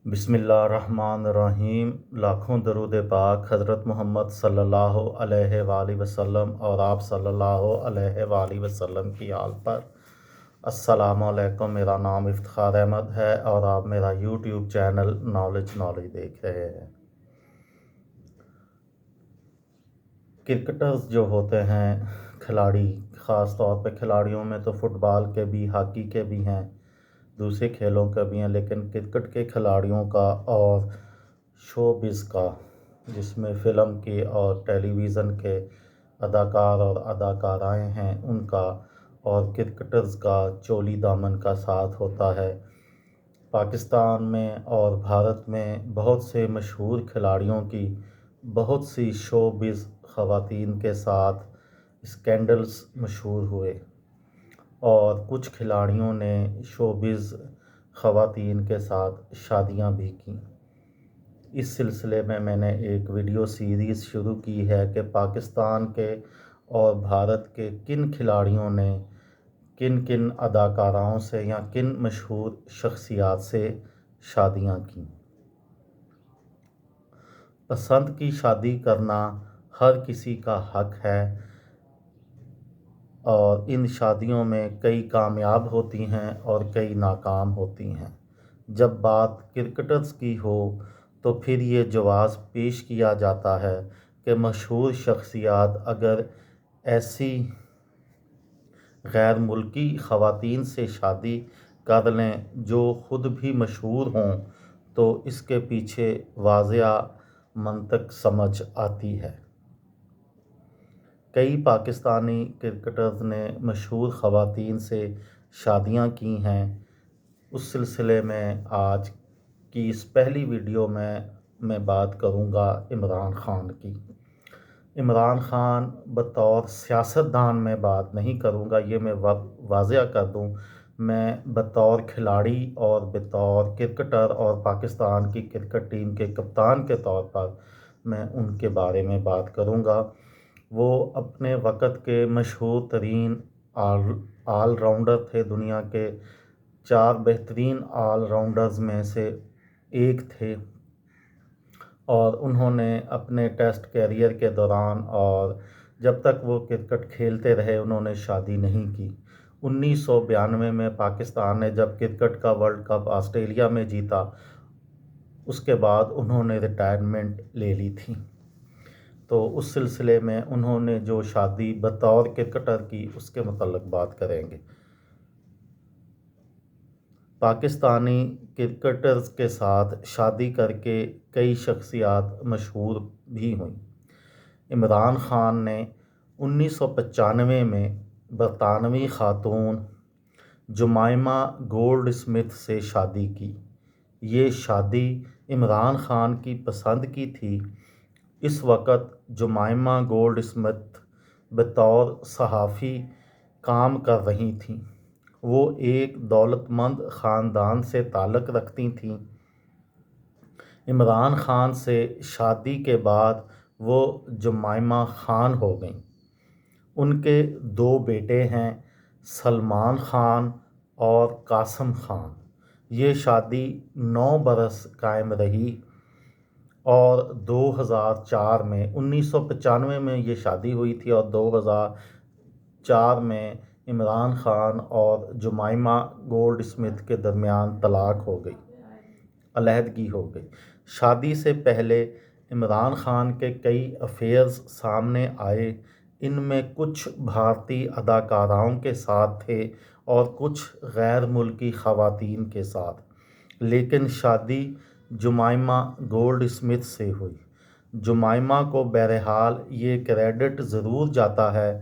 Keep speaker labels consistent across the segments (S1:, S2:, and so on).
S1: بسم اللہ الرحمن الرحیم۔ لاکھوں درود پاک حضرت محمد صلی اللہ علیہ وآلہ وسلم اور آپ صلی اللہ علیہ وآلہ وسلم کی آل پر۔ السلام علیکم، میرا نام افتخار احمد ہے اور آپ میرا یوٹیوب چینل نالج دیکھ رہے ہیں۔ کرکٹرز جو ہوتے ہیں، کھلاڑی، خاص طور پہ کھلاڑیوں میں تو فٹ بال کے بھی، ہاکی کے بھی ہیں، دوسرے کھیلوں کا بھی ہیں، لیکن کرکٹ کے کھلاڑیوں کا اور شو بز کا، جس میں فلم کے اور ٹیلی ویژن کے اداکار اور اداکارائیں ہیں، ان کا اور کرکٹرز کا چولی دامن کا ساتھ ہوتا ہے۔ پاکستان میں اور بھارت میں بہت سے مشہور کھلاڑیوں کی بہت سی شو بز خواتین کے ساتھ اسکینڈلز مشہور ہوئے، اور کچھ کھلاڑیوں نے شوبز خواتین کے ساتھ شادیاں بھی کیں۔ اس سلسلے میں نے ایک ویڈیو سیریز شروع کی ہے کہ پاکستان کے اور بھارت کے کن کھلاڑیوں نے کن کن اداکاراؤں سے یا کن مشہور شخصیات سے شادیاں کیں۔ پسند کی شادی کرنا ہر کسی کا حق ہے، اور ان شادیوں میں کئی کامیاب ہوتی ہیں اور کئی ناکام ہوتی ہیں۔ جب بات کرکٹرز کی ہو تو پھر یہ جواز پیش کیا جاتا ہے کہ مشہور شخصیات اگر ایسی غیر ملکی خواتین سے شادی کر لیں جو خود بھی مشہور ہوں تو اس کے پیچھے واضح منطق سمجھ آتی ہے۔ کئی پاکستانی کرکٹرز نے مشہور خواتین سے شادیاں کی ہیں۔ اس سلسلے میں آج کی اس پہلی ویڈیو میں بات کروں گا عمران خان کی۔ عمران خان بطور سیاستدان میں بات نہیں کروں گا، یہ میں واضح کر دوں، میں بطور کھلاڑی اور بطور کرکٹر اور پاکستان کی کرکٹ ٹیم کے کپتان کے طور پر میں ان کے بارے میں بات کروں گا۔ وہ اپنے وقت کے مشہور ترین آل راؤنڈر تھے، دنیا کے 4 بہترین آل راؤنڈرز میں سے ایک تھے، اور انہوں نے اپنے ٹیسٹ کیریئر کے دوران اور جب تک وہ کرکٹ کھیلتے رہے انہوں نے شادی نہیں کی۔ 1992 میں پاکستان نے جب کرکٹ کا ورلڈ کپ آسٹریلیا میں جیتا، اس کے بعد انہوں نے ریٹائرمنٹ لے لی تھی، تو اس سلسلے میں انہوں نے جو شادی بطور کرکٹر کی اس کے متعلق بات کریں گے۔ پاکستانی کرکٹرز کے ساتھ شادی کر کے کئی شخصیات مشہور بھی ہوئیں۔ عمران خان نے 1995 میں برطانوی خاتون جمائمہ گولڈ اسمتھ سے شادی کی۔ یہ شادی عمران خان کی پسند کی تھی۔ اس وقت جمائمہ گولڈ اسمتھ بطور صحافی کام کر رہی تھیں۔ وہ ایک دولت مند خاندان سے تعلق رکھتی تھیں۔ عمران خان سے شادی کے بعد وہ جمائمہ خان ہو گئیں۔ ان کے 2 بیٹے ہیں، سلمان خان اور قاسم خان۔ یہ شادی 9 برس قائم رہی، اور 2004 میں 1995 میں یہ شادی ہوئی تھی، اور 2004 میں عمران خان اور جمائمہ گولڈ اسمتھ کے درمیان طلاق ہو گئی، علیحدگی ہو گئی۔ شادی سے پہلے عمران خان کے کئی افیئرز سامنے آئے، ان میں کچھ بھارتی اداکاراؤں کے ساتھ تھے اور کچھ غیر ملکی خواتین کے ساتھ، لیکن شادی جمائمہ گولڈ اسمتھ سے ہوئی۔ جمائمہ کو بہرحال یہ کریڈٹ ضرور جاتا ہے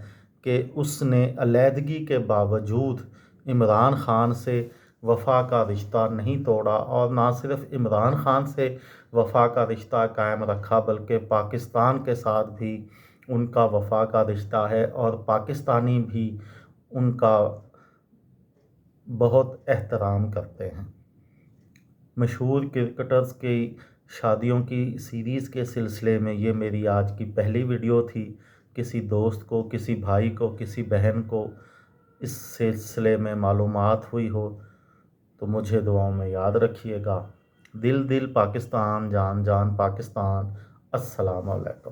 S1: کہ اس نے علیحدگی کے باوجود عمران خان سے وفا کا رشتہ نہیں توڑا، اور نہ صرف عمران خان سے وفا کا رشتہ قائم رکھا بلکہ پاکستان کے ساتھ بھی ان کا وفا کا رشتہ ہے، اور پاکستانی بھی ان کا بہت احترام کرتے ہیں۔ مشہور کرکٹرز کی شادیوں کی سیریز کے سلسلے میں یہ میری آج کی پہلی ویڈیو تھی۔ کسی دوست کو، کسی بھائی کو، کسی بہن کو اس سلسلے میں معلومات ہوئی ہو تو مجھے دعاؤں میں یاد رکھیے گا۔ دل دل پاکستان، جان جان پاکستان۔ السلام علیکم۔